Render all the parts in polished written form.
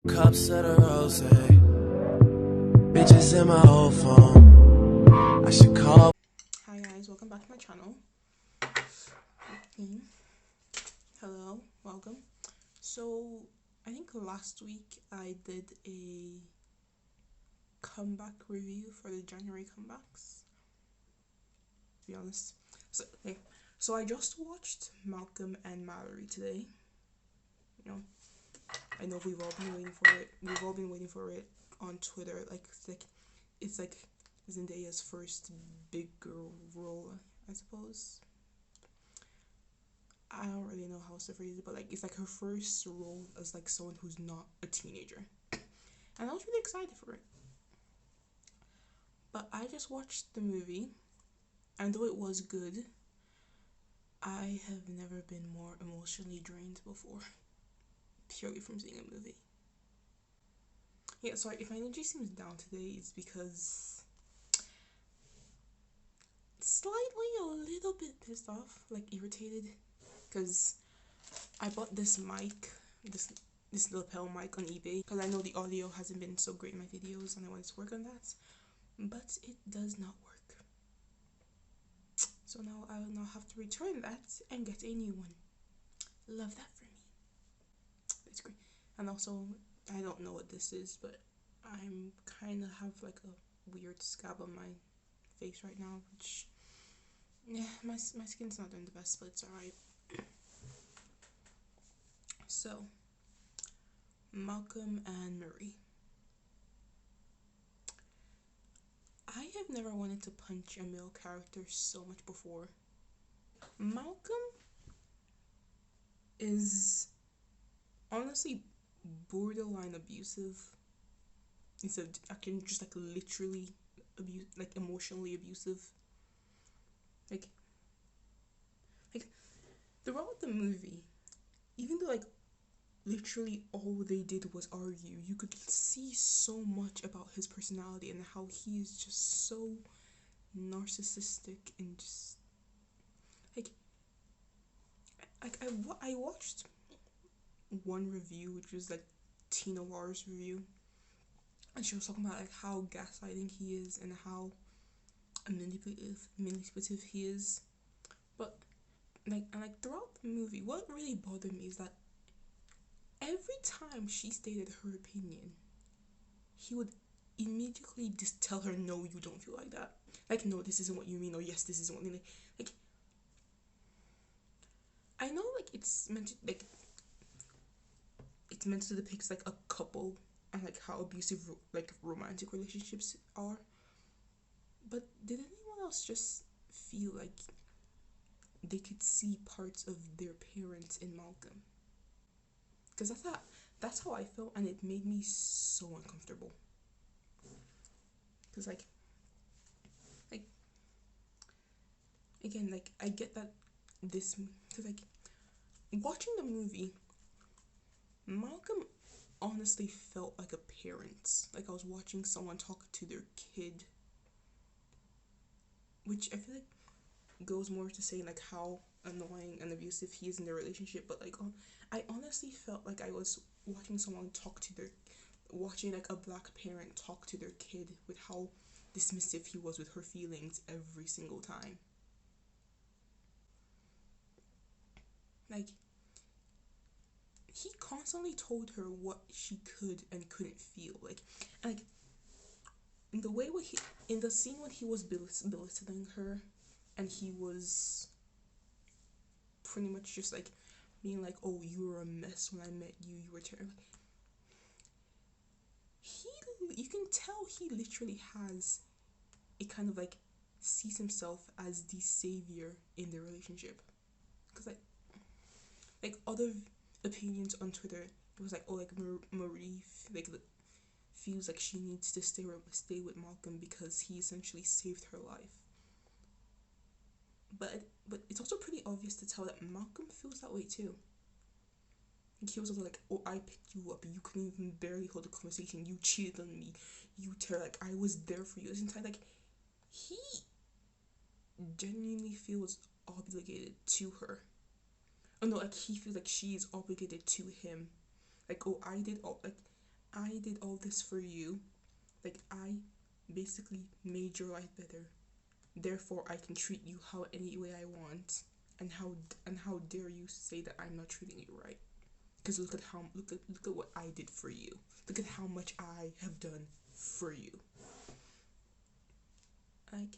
Cups of the rose, bitches in my old phone. I should call. Hi guys, welcome back to my channel. Hello, welcome. So I think last week I did a comeback review for the January comebacks, to be honest. So I just watched Malcolm and Mallory today. You know, I know we've all been waiting for it. We've all been waiting for it on Twitter. It's like Zendaya's first big girl role, I suppose. I don't really know how to phrase it, but like it's like her first role as like someone who's not a teenager, and I was really excited for it. But I just watched the movie, and though it was good, I have never been more emotionally drained before, purely from seeing a movie. Yeah, sorry if my energy seems down today. It's because slightly a little bit pissed off, like irritated, because I bought this mic, this lapel mic on eBay, because I know the audio hasn't been so great in my videos and I wanted to work on that, but it does not work. So now I will now have to return that and get a new one. Love that for me. That's great. And also, I don't know what this is, but I'm kind of have like a weird scab on my face right now, which, yeah, my skin's not doing the best, but it's alright. So, Malcolm and Marie. I have never wanted to punch a male character so much before. Malcolm is honestly borderline abusive. Instead of acting just like literally like emotionally abusive. Like throughout the movie, even though like literally all they did was argue, you could see so much about his personality and how he is just so narcissistic and just I watched one review which was like Tina War's review, and she was talking about like how gaslighting he is and how manipulative he is. But like throughout the movie, what really bothered me is that every time she stated her opinion, he would immediately just tell her, no, you don't feel like that. Like, no, this isn't what you mean, or yes, this isn't what you mean. Like I know like it's meant to depict like a couple and like how abusive like romantic relationships are. But did anyone else just feel like they could see parts of their parents in Malcolm? Because that's how I felt, and it made me so uncomfortable. Because like again, like I get that this, because like watching the movie, Malcolm honestly felt like a parent. Like I was watching someone talk to their kid, which I feel like goes more to say like how annoying and abusive he is in their relationship. But like I honestly felt like I was watching someone watching like a black parent talk to their kid, with how dismissive he was with her feelings every single time. Like he constantly told her what she could and couldn't feel. Like in the way in the scene when he was belittling her, and he was pretty much just like being like, oh, you were a mess when I met you, you were terrible. You can tell he literally has a kind of like sees himself as the savior in the relationship. Because like other opinions on Twitter, it was like, oh, like Marie like feels like she needs to stay with Malcolm because he essentially saved her life. But it's also pretty obvious to tell that Malcolm feels that way too. He was also like, oh, I picked you up, you couldn't even barely hold a conversation, you cheated on me, like I was there for you this entire, like he genuinely feels obligated to her. Oh no, like he feels like she is obligated to him. Like, oh, I did all, like I did all this for you. Like, I basically made your life better. Therefore, I can treat you how any way I want. And how dare you say that I'm not treating you right? Because look at what I did for you. Look at how much I have done for you. Like,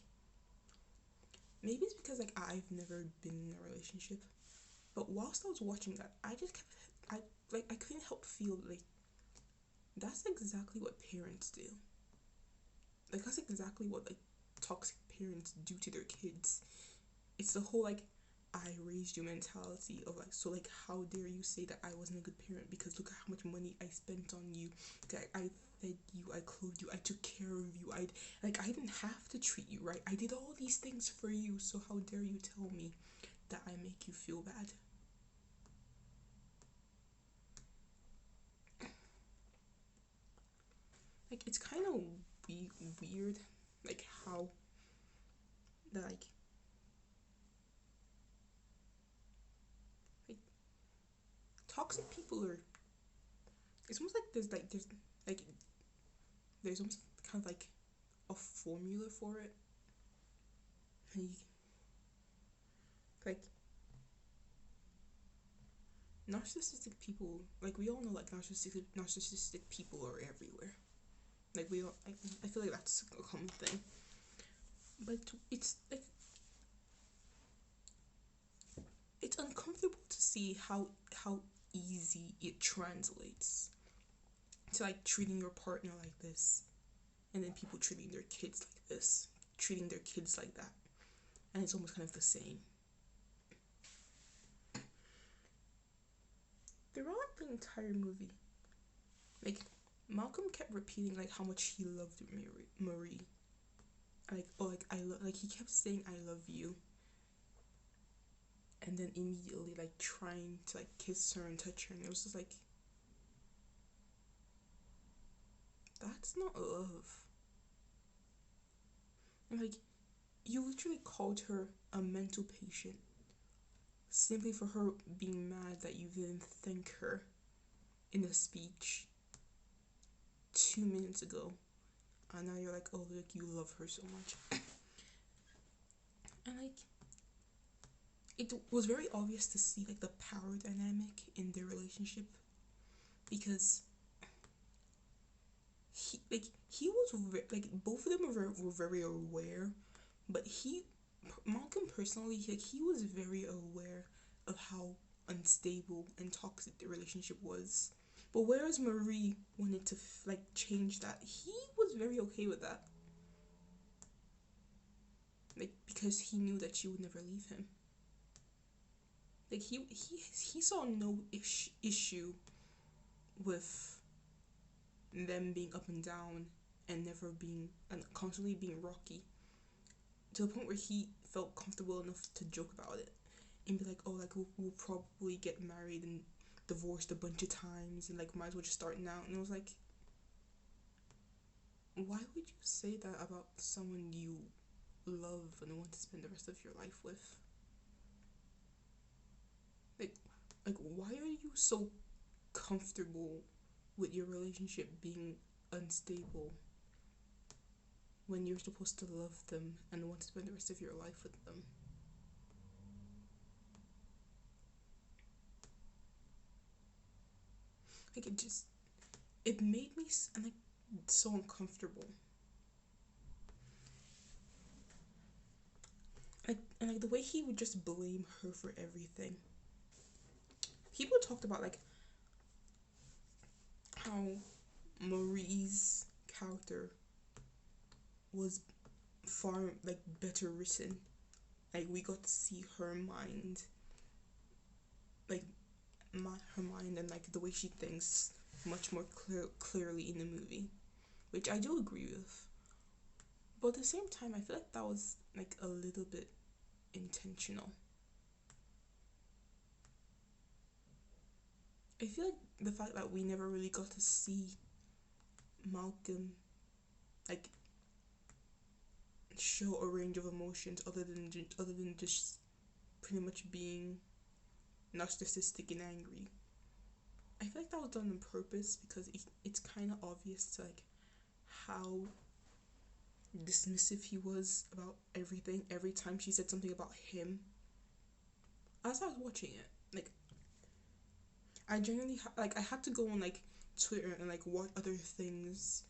maybe it's because like I've never been in a relationship, but whilst I was watching that, I just kept I couldn't help feel like that's exactly what parents do. Like, that's exactly what like toxic parents do to their kids. It's the whole like I raised you mentality of like, so like how dare you say that I wasn't a good parent because look at how much money I spent on you. Like, I fed you, I clothed you, I took care of you, I didn't have to treat you right. I did all these things for you, so how dare you tell me that I make you feel bad? Like, it's kind of weird, like how like like toxic people are. It's almost like there's almost kind of like a formula for it. Like narcissistic people, like we all know, like narcissistic people are everywhere. Like we all, I feel like that's a common thing. But it's uncomfortable to see how easy it translates to like treating your partner like this, and then people treating their kids like this, treating their kids like that, and it's almost kind of the same. Throughout the entire movie, like Malcolm kept repeating like how much he loved Marie. Like, oh, like I love, like he kept saying I love you, and then immediately like trying to like kiss her and touch her, and it was just like, that's not love. And like, you literally called her a mental patient simply for her being mad that you didn't thank her in a speech 2 minutes ago, and now you're like, oh look, you love her so much. And like, it was very obvious to see like the power dynamic in their relationship, because he was like both of them were very aware, but Malcolm personally, he was very aware of how unstable and toxic the relationship was. But whereas Marie wanted to like change that, he was very okay with that, like because he knew that she would never leave him. Like he saw no issue with them being up and down and never being, and constantly being rocky, to the point where he felt comfortable enough to joke about it and be like, oh, like we'll probably get married and divorced a bunch of times and like might as well just start now. And it was like, why would you say that about someone you love and want to spend the rest of your life with? Like why are you so comfortable with your relationship being unstable when you're supposed to love them and want to spend the rest of your life with them? Like, it made me like so uncomfortable. Like, and like the way he would just blame her for everything. People talked about like how Marie's character was far like better written. Like, we got to see her mind, like her mind and like the way she thinks much more clearly in the movie, which I do agree with. But at the same time, I feel like that was like a little bit intentional. I feel like the fact that we never really got to see Malcolm like show a range of emotions other than just pretty much being narcissistic and angry. I feel like that was done on purpose because it's kind kind of obvious to like how dismissive he was about everything every time she said something about him. As I was watching it, like I genuinely like I had to go on like Twitter and like watch other things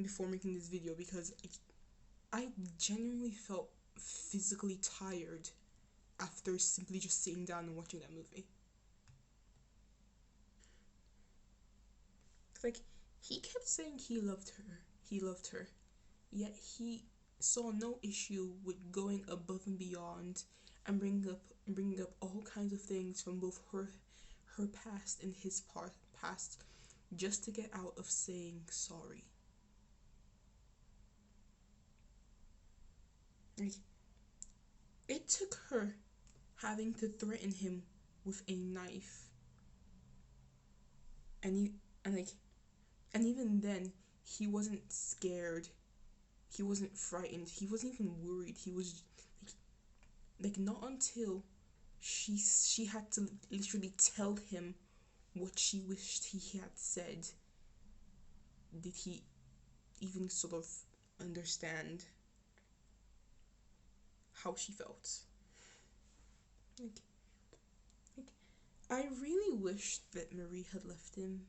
before making this video because I genuinely felt physically tired after simply just sitting down and watching that movie. Like he kept saying he loved her, yet he saw no issue with going above and beyond and bringing up all kinds of things from both her past and his past just to get out of saying sorry. Like it took her having to threaten him with a knife, and he and like and even then he wasn't scared, he wasn't frightened, he wasn't even worried. He was like not until she had to literally tell him what she wished he had said did he even sort of understand how she felt. Like, like I really wish that Marie had left him,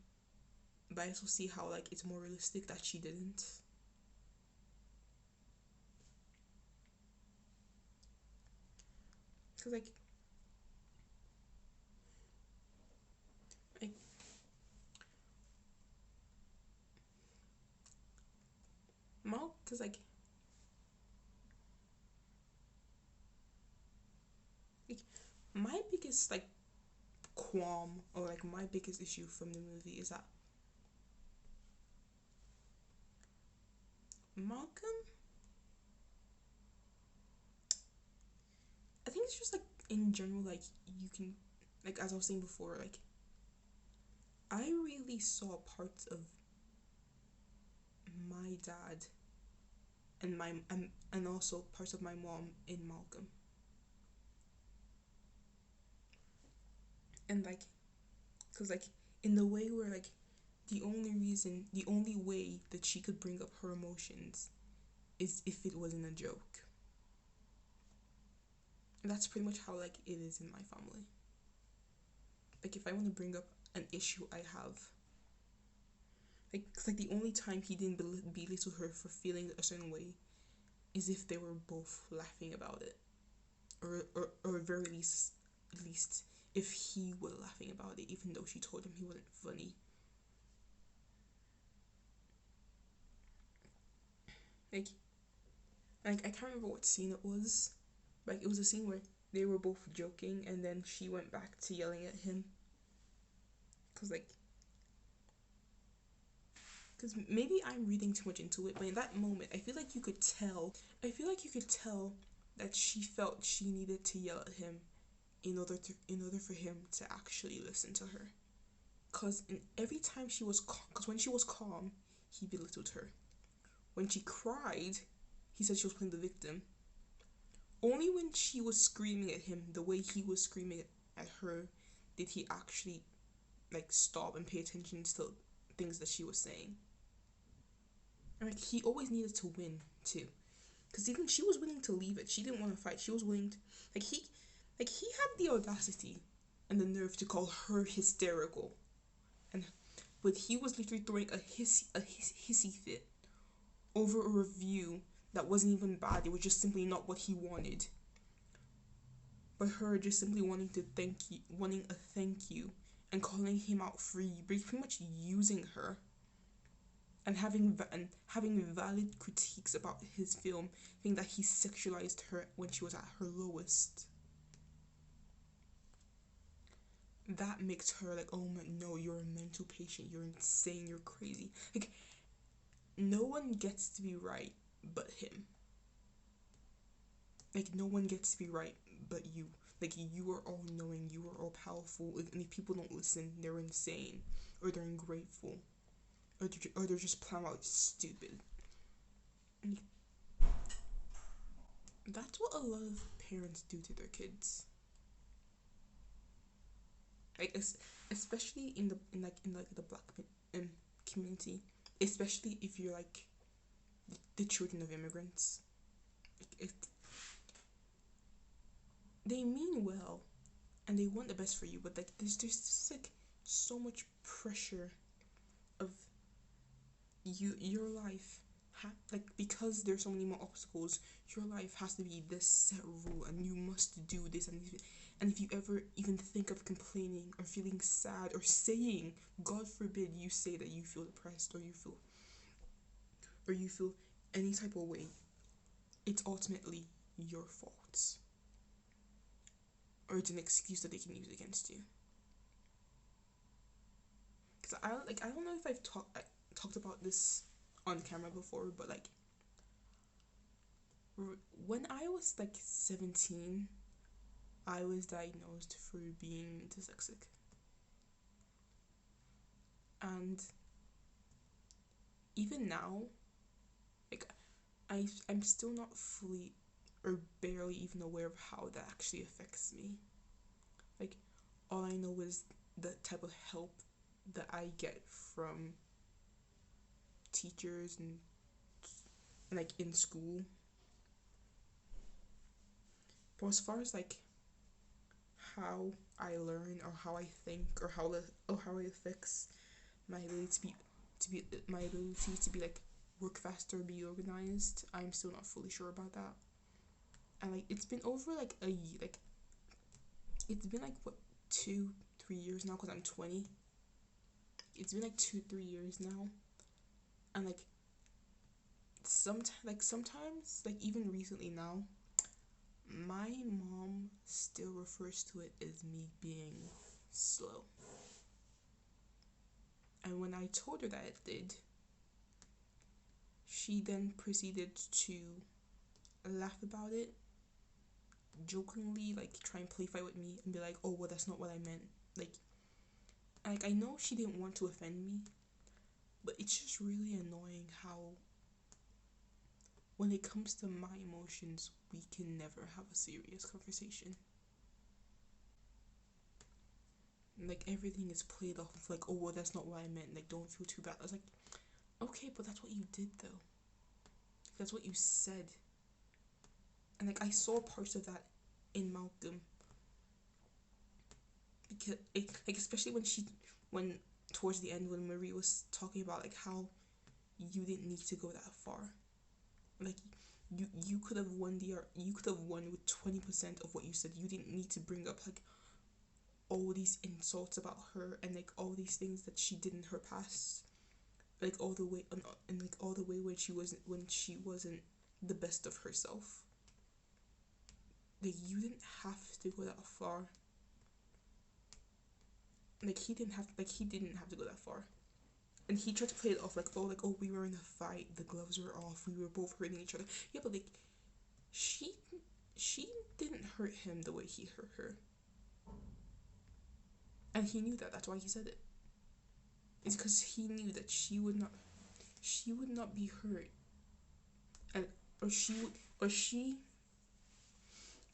but I also see how like it's more realistic that she didn't. Cause like cause like my biggest like qualm or like my biggest issue from the movie is that Malcolm, I think it's just like in general, like you can, like as I was saying before, like I really saw parts of my dad and and also parts of my mom in Malcolm, and like, cause like in the way where like the only way that she could bring up her emotions is if it wasn't a joke. And that's pretty much how like it is in my family. Like if I want to bring up an issue I have, like, cause like the only time he didn't belittle her for feeling a certain way is if they were both laughing about it, or at very least if he was laughing about it, even though she told him he wasn't funny. Like, like I can't remember what scene it was. Like it was a scene where they were both joking, and then she went back to yelling at him. Cause like, cause maybe I'm reading too much into it, but in that moment, I feel like you could tell. I feel like you could tell that she felt she needed to yell at him in order for him to actually listen to her. Cause in every time cause when she was calm, he belittled her. When she cried, he said she was playing the victim. Only when she was screaming at him the way he was screaming at her did he actually like stop and pay attention to things that she was saying. And like he always needed to win too, because even she was willing to leave it. She didn't want to fight. She was willing to like he had the audacity and the nerve to call her hysterical, and but he was literally throwing a hissy fit over a review that wasn't even bad. It was just simply not what he wanted. But her just simply wanting a thank you, and calling him out free, pretty much using her, and having valid critiques about his film, saying that he sexualized her when she was at her lowest. That makes her like, oh my, no, you're a mental patient, you're insane, you're crazy. Like, no one gets to be right but him. Like, no one gets to be right but you. Like, you are all knowing, you are all powerful, and if people don't listen, they're insane, or they're ungrateful, or they're just plumb out stupid. And that's what a lot of parents do to their kids. Like, especially in the black community, especially if you're like the children of immigrants. They mean well and they want the best for you, but like there's just like so much pressure of your life like, because there's so many more obstacles, your life has to be this set rule and you must do this. And if you ever even think of complaining or feeling sad or saying, God forbid you say that you feel depressed or you feel any type of way, it's ultimately your fault, or it's an excuse that they can use against you. Because I don't know if I've talked about this on camera before, but like when I was like 17, I was diagnosed for being dyslexic. And even now, like I'm still not fully or barely even aware of how that actually affects me. Like all I know is the type of help that I get from teachers and like in school. But as far as like how I learn or how I think or how it affects my ability my ability to be like work faster, be organized, I'm still not fully sure about that. And like it's been over like a year, like it's been like what 2-3 years now, because I'm 20. It's been like 2-3 years now, and like sometimes like even recently now, my mom still refers to it as me being slow. And when I told her that it did, she then proceeded to laugh about it, jokingly like try and play fight with me and be like, oh well, that's not what I meant. Like I know she didn't want to offend me, but it's just really annoying how when it comes to my emotions, we can never have a serious conversation. Like everything is played off of like, oh well, that's not what I meant, like don't feel too bad. I was like, okay, but that's what you did though. That's what you said. And like I saw parts of that in Malcom, because like especially when towards the end when Marie was talking about like how you didn't need to go that far. Like you could have won with 20% of what you said. You didn't need to bring up like all these insults about her and like all these things that she did in her past, like all the way and like all the way when she wasn't the best of herself. Like you didn't have to go that far. Like he didn't have to go that far. And he tried to play it off like, oh, we were in a fight, the gloves were off, we were both hurting each other. Yeah, but like she didn't hurt him the way he hurt her. And he knew that. That's why he said it. It's because he knew that she would not be hurt, and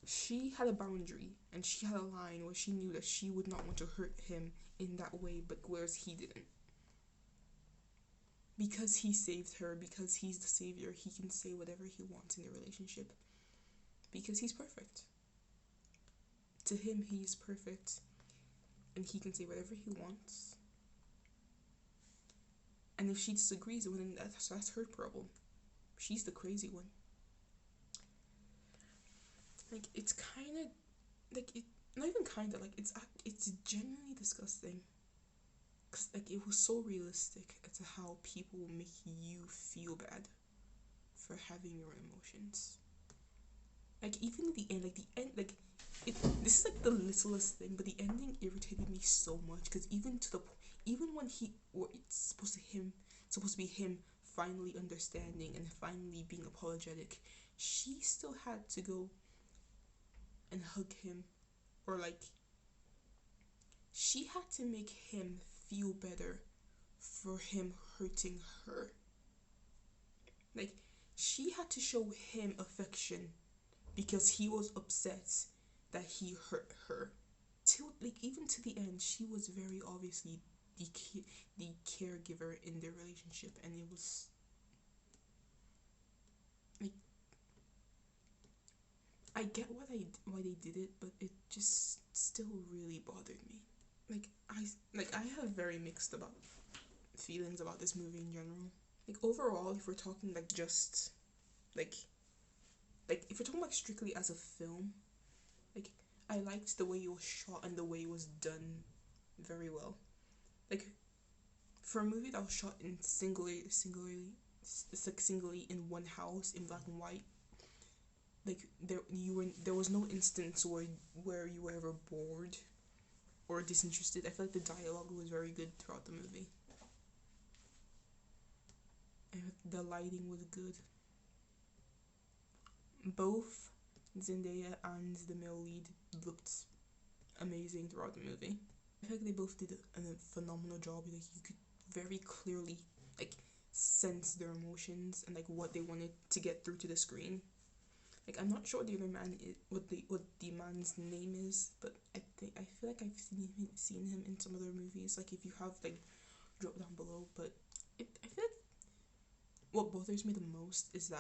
she had a boundary and she had a line where she knew that she would not want to hurt him in that way, but whereas he didn't. Because he saved her, because he's the savior, he can say whatever he wants in the relationship. Because he's perfect. To him, he is perfect. And he can say whatever he wants. And if she disagrees, well, then that's her problem. She's the crazy one. Like, it's kind of, like, not even kind of, like, it's genuinely disgusting. Because, like, it was so realistic as to how people make you feel bad for having your emotions. Like, even at the end, like, this is, like, the littlest thing, but the ending irritated me so much, because even when it's supposed to be him finally understanding and finally being apologetic, she still had to go and hug him, or, like, she had to make him feel better for him hurting her. Like, she had to show him affection because he was upset that he hurt her. Even to the end, she was very obviously the caregiver in their relationship, and it was like I get why they did it, but it just still really bothered me. I have very mixed about feelings about this movie in general. Like overall, if we're talking like just like if we're talking like strictly as a film, like I liked the way it was shot and the way it was done very well. Like for a movie that was shot in singly in one house in black and white, like there was no instance where you were ever bored or disinterested. I feel like the dialogue was very good throughout the movie. And the lighting was good. Both Zendaya and the male lead looked amazing throughout the movie. I feel like they both did a phenomenal job. Like you could very clearly like sense their emotions and like what they wanted to get through to the screen. Like I'm not sure what the other man is, what the man's name is, but I feel like I've seen him in some other movies. Like if you have like drop down below, but I feel like what bothers me the most is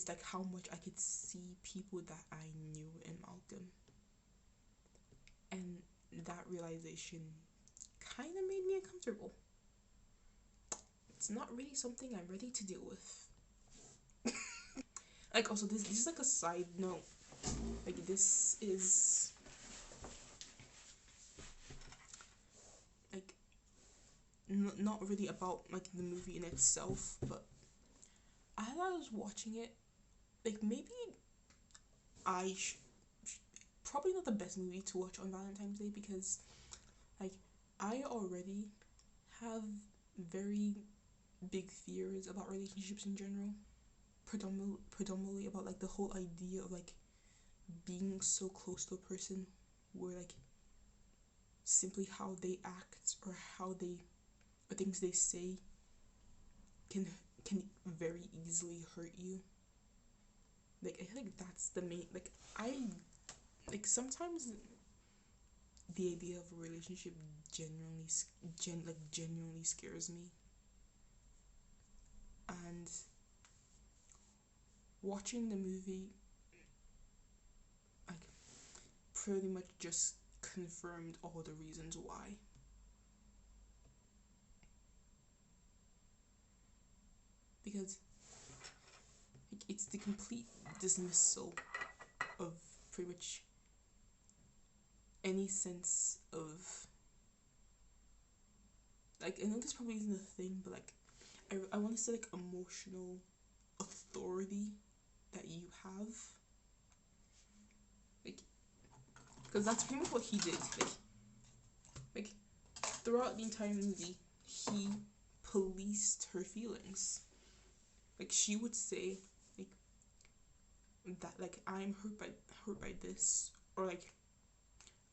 like how much I could see people that I knew in Malcom, and that realization kind of made me uncomfortable. It's not really something I'm ready to deal with. Like also this is like a side note. Like this is like not really about like the movie in itself, but as I was watching it, like maybe I probably not the best movie to watch on Valentine's Day, because like I already have very big fears about relationships in general, predominantly about like the whole idea of like being so close to a person where like simply how they act or things they say can very easily hurt you. Like I feel like that's the main, like I like sometimes the idea of a relationship genuinely scares me, and watching the movie like pretty much just confirmed all the reasons why. Because like it's the complete dismissal of pretty much any sense of like, I know this probably isn't a thing, but like I want to say like emotional authority that you have, like because that's pretty much what he did. Like throughout the entire movie, he policed her feelings. Like she would say like that, like I'm hurt by this, or like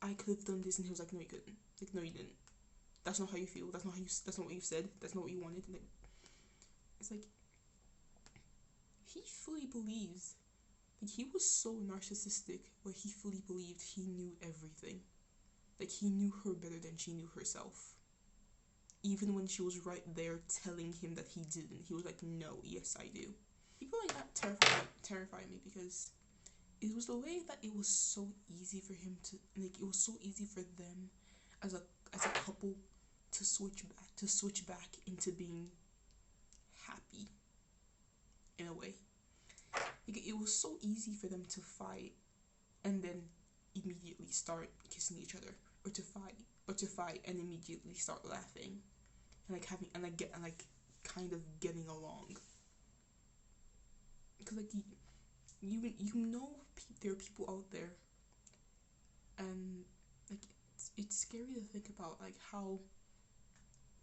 I could have done this, and he was like, no, you couldn't. Like no, you didn't. That's not how you feel. That's not how you. That's not what you said. That's not what you wanted. And like it's like he fully believes. Like he was so narcissistic where he fully believed he knew everything. Like he knew her better than she knew herself. Even when she was right there telling him that he didn't, he was like, no, yes, I do. People like that terrify me, because it was the way that it was so easy for him to, like, it was so easy for them as a couple to switch back into being happy in a way. Like it was so easy for them to fight and then immediately start kissing each other, or to fight and immediately start laughing and like having and like kind of getting along. Because like you know there are people out there, and like it's scary to think about like how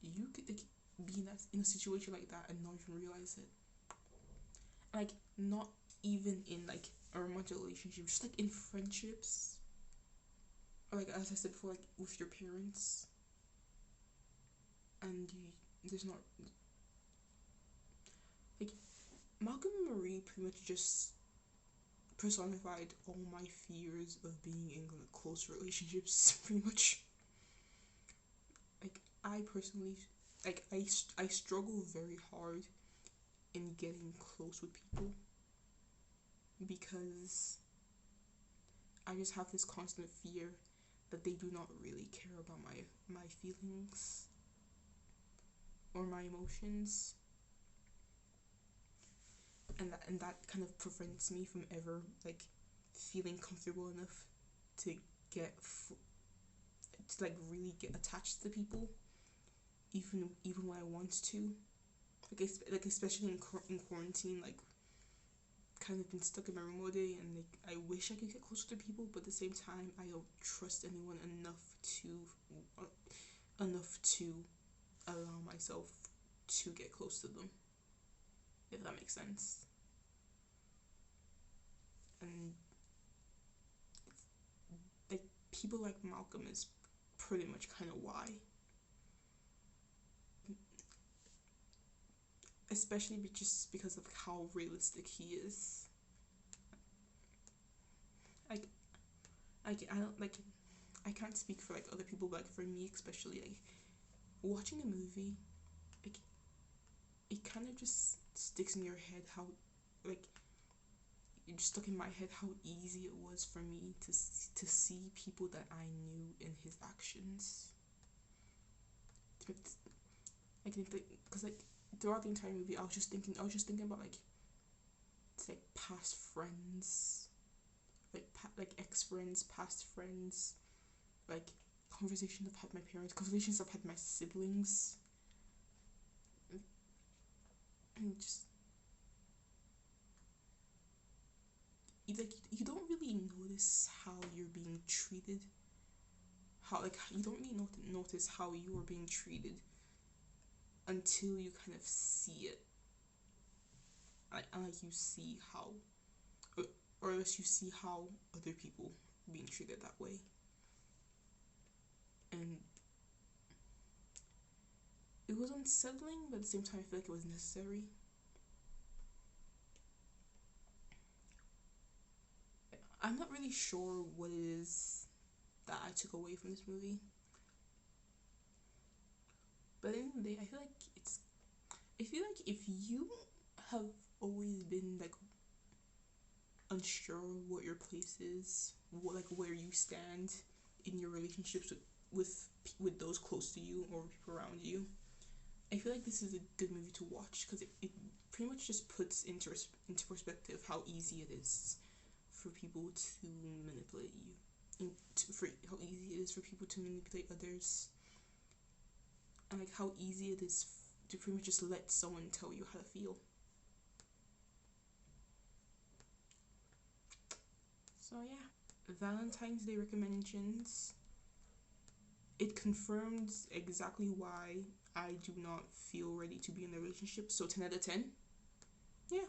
you could like be in a situation like that and not even realize it. Like not even in like a romantic relationship, just like in friendships, or like as I said before, like with your parents, and there's not like Malcolm and Marie pretty much just personified all my fears of being in close relationships. Pretty much, like I personally, like, I struggle very hard in getting close with people because I just have this constant fear that they do not really care about my feelings or my emotions, and that kind of prevents me from ever like feeling comfortable enough to get to like really get attached to people, even when I want to. Like especially in quarantine, like kind of been stuck in my room all day, and like I wish I could get closer to people, but at the same time I don't trust anyone enough to allow myself to get close to them, if that makes sense. And like people like Malcolm is pretty much kind of why, especially just because of how realistic he is. Like I don't like I can't speak for like other people, but like for me especially, like watching a movie, like it kind of just sticks in your head how like it just stuck in my head how easy it was for me to see people that I knew in his actions. I think because like throughout the entire movie, I was just thinking about like it's like past friends, like ex friends, past friends, like conversations I've had with my parents, conversations I've had with my siblings, and just you don't really notice how you're being treated. How like you don't really notice how you are being treated until you kind of see it. Like you see how, or else you see how other people being treated that way, and it was unsettling, but at the same time, I feel like it was necessary. I'm not really sure what it is that I took away from this movie, but at the end of the day, I feel like if you have always been like unsure what your place is, like where you stand in your relationships with those close to you or people around you, I feel like this is a good movie to watch because it pretty much just puts into perspective how easy it is for people to manipulate you, for how easy it is for people to manipulate others, and like how easy it is to pretty much just let someone tell you how to feel. So yeah, Valentine's Day recommendations. It confirms exactly why I do not feel ready to be in a relationship. So 10 out of 10. Yeah.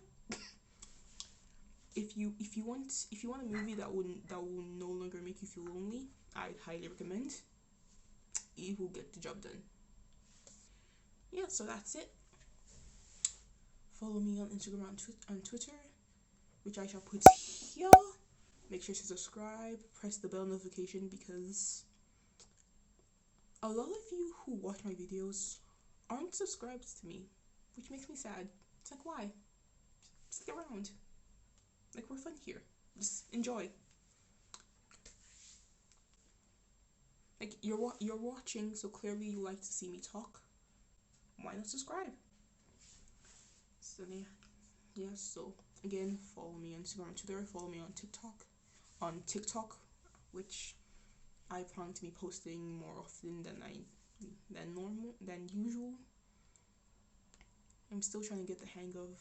If you want a movie that will no longer make you feel lonely, I'd highly recommend. It will get the job done. Yeah, so that's it. Follow me on Instagram and Twitter, which I shall put here. Make sure to subscribe, press the bell notification because a lot of you who watch my videos aren't subscribed to me, which makes me sad. It's like, why? Stick around. Like, we're fun here. Just enjoy. Like, you're watching, so clearly you like to see me talk. Why not subscribe? So yeah. So again, follow me on Instagram and Twitter. Follow me on TikTok. Which I plan to be posting more often than usual. I'm still trying to get the hang of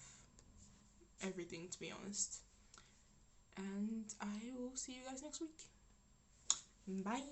everything, to be honest. And I will see you guys next week. Bye.